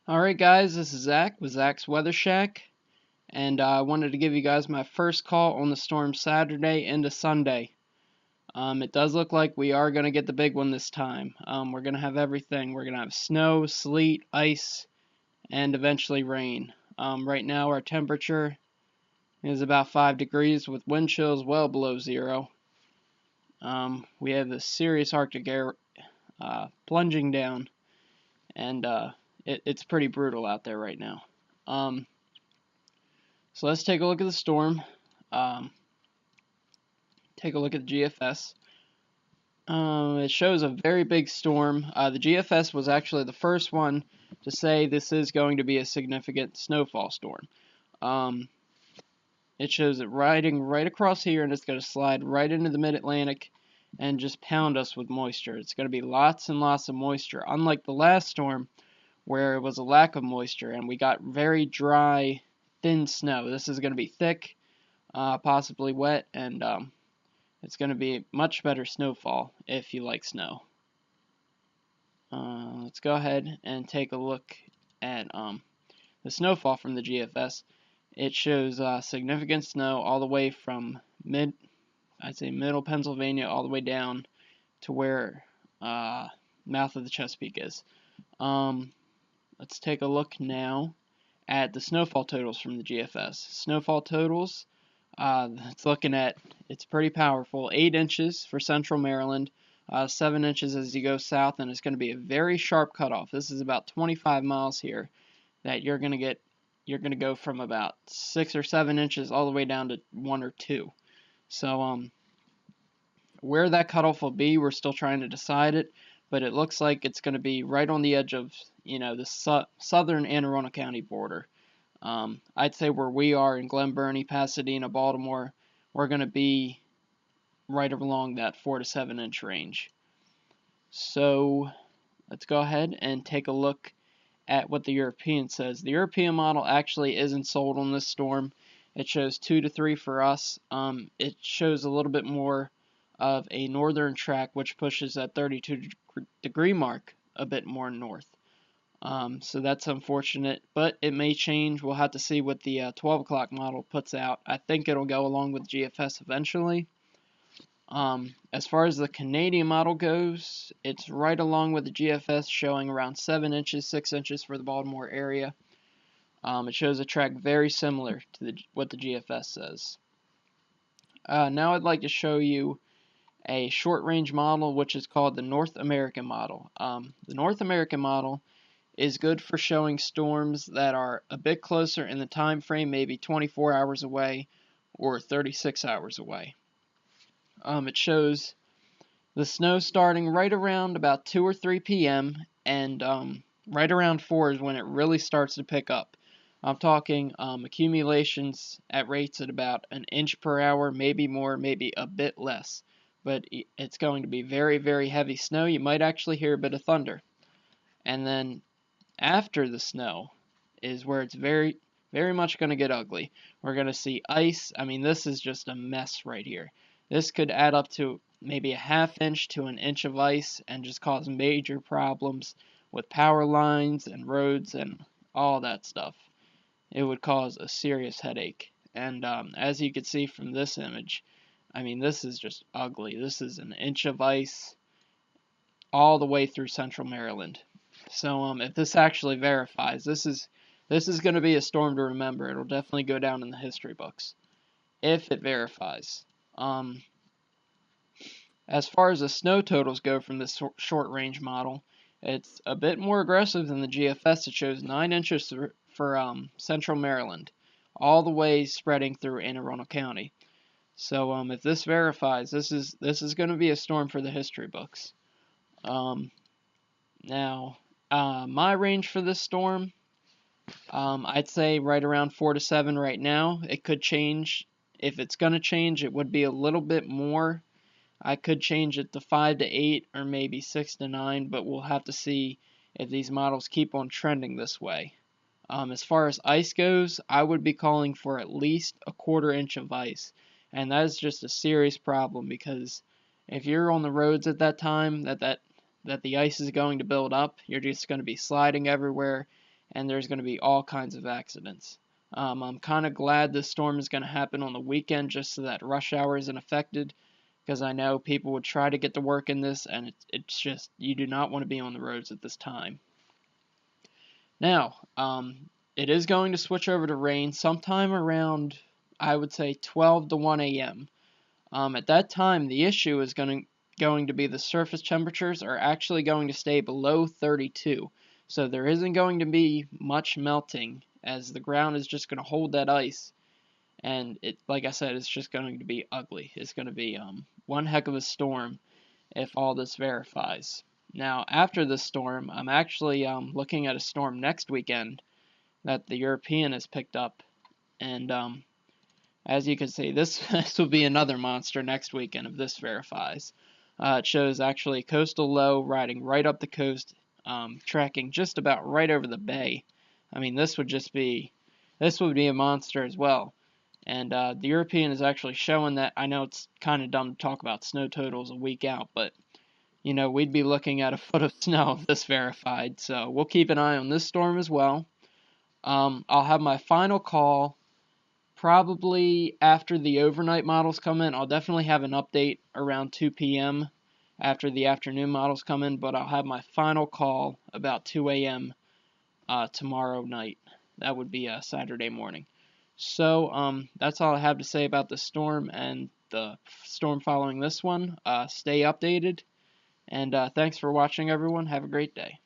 Alright guys, this is Zach with Zach's Weather Shack, and I wanted to give you guys my first call on the storm Saturday into Sunday. It does look like we are going to get the big one this time. We're going to have everything. We're going to have snow, sleet, ice, and eventually rain. Right now our temperature is about 5 degrees with wind chills well below zero. We have this serious Arctic air plunging down, and it's pretty brutal out there right now. So let's take a look at the storm. Take a look at the GFS. It shows a very big storm. The GFS was actually the first one to say this is going to be a significant snowfall storm. It shows it riding right across here, and it's going to slide right into the mid-Atlantic and just pound us with moisture. It's going to be lots and lots of moisture, unlike the last storm where it was a lack of moisture and we got very dry, thin snow. This is going to be thick, possibly wet, and it's going to be much better snowfall if you like snow. Let's go ahead and take a look at the snowfall from the GFS. It shows significant snow all the way from middle Pennsylvania all the way down to where mouth of the Chesapeake is. Let's take a look now at the snowfall totals from the GFS. Snowfall totals, it's pretty powerful. 8 inches for central Maryland, 7 inches as you go south, and it's going to be a very sharp cutoff. This is about 25 miles here that you're going to get. You're going to go from about 6 or 7 inches all the way down to 1 or 2. So where that cutoff will be, we're still trying to decide it, but it looks like it's going to be right on the edge of the southern Anne Arundel County border. I'd say where we are in Glen Burnie, Pasadena, Baltimore, we're going to be right along that 4 to 7 inch range. So let's go ahead and take a look at what the European says. The European model actually isn't sold on this storm. It shows 2 to 3 for us. It shows a little bit more of a northern track, which pushes that 32-degree mark a bit more north. So that's unfortunate, but it may change. We'll have to see what the 12 o'clock model puts out. I think it'll go along with GFS eventually. As far as the Canadian model goes, it's right along with the GFS, showing around 7 inches, 6 inches for the Baltimore area. It shows a track very similar to what the GFS says. Now I'd like to show you a short-range model, which is called the North American model. The North American model is good for showing storms that are a bit closer in the time frame, maybe 24 hours away or 36 hours away. It shows the snow starting right around about 2 or 3 p.m. and right around 4 is when it really starts to pick up. I'm talking accumulations at rates at about an inch per hour, maybe more, maybe a bit less. But it's going to be very, very heavy snow. You might actually hear a bit of thunder. And then after the snow is where it's very, very much going to get ugly. We're going to see ice. I mean, this is just a mess right here. This could add up to maybe a ½ inch to an inch of ice and just cause major problems with power lines and roads and all that stuff. It would cause a serious headache. And as you can see from this image, I mean, this is just ugly. This is an inch of ice all the way through central Maryland. So if this actually verifies, this is going to be a storm to remember. It'll definitely go down in the history books if it verifies. As far as the snow totals go from this short range model, it's a bit more aggressive than the GFS. It shows 9 inches for central Maryland, all the way spreading through Anne Arundel County. So if this verifies, this is going to be a storm for the history books. Now, my range for this storm, I'd say right around 4 to 7 right now. It could change. If it's going to change, it would be a little bit more. I could change it to 5 to 8 or maybe 6 to 9, but we'll have to see if these models keep on trending this way. As far as ice goes, I would be calling for at least a quarter inch of ice, and that is just a serious problem because if you're on the roads at that time that the ice is going to build up, you're just going to be sliding everywhere, and there's going to be all kinds of accidents. I'm kind of glad this storm is going to happen on the weekend just so that rush hour isn't affected, because I know people would try to get to work in this, and it's just, you do not want to be on the roads at this time. Now, it is going to switch over to rain sometime around, I would say, 12 to 1 a.m. At that time, the issue is going to be the surface temperatures are actually going to stay below 32. So there isn't going to be much melting, as the ground is just going to hold that ice. And it, like I said, it's just going to be ugly. It's going to be one heck of a storm if all this verifies. Now, after this storm, I'm actually looking at a storm next weekend that the European has picked up. And as you can see, this will be another monster next weekend if this verifies. It shows actually coastal low riding right up the coast, tracking just about right over the bay. I mean, this would be a monster as well. And the European is actually showing that. I know it's kind of dumb to talk about snow totals a week out, but you know, we'd be looking at a foot of snow if this verified. So we'll keep an eye on this storm as well. I'll have my final call probably after the overnight models come in. I'll definitely have an update around 2 p.m. after the afternoon models come in, but I'll have my final call about 2 a.m. Tomorrow night. That would be Saturday morning. So that's all I have to say about the storm and the storm following this one. Stay updated, and thanks for watching, everyone. Have a great day.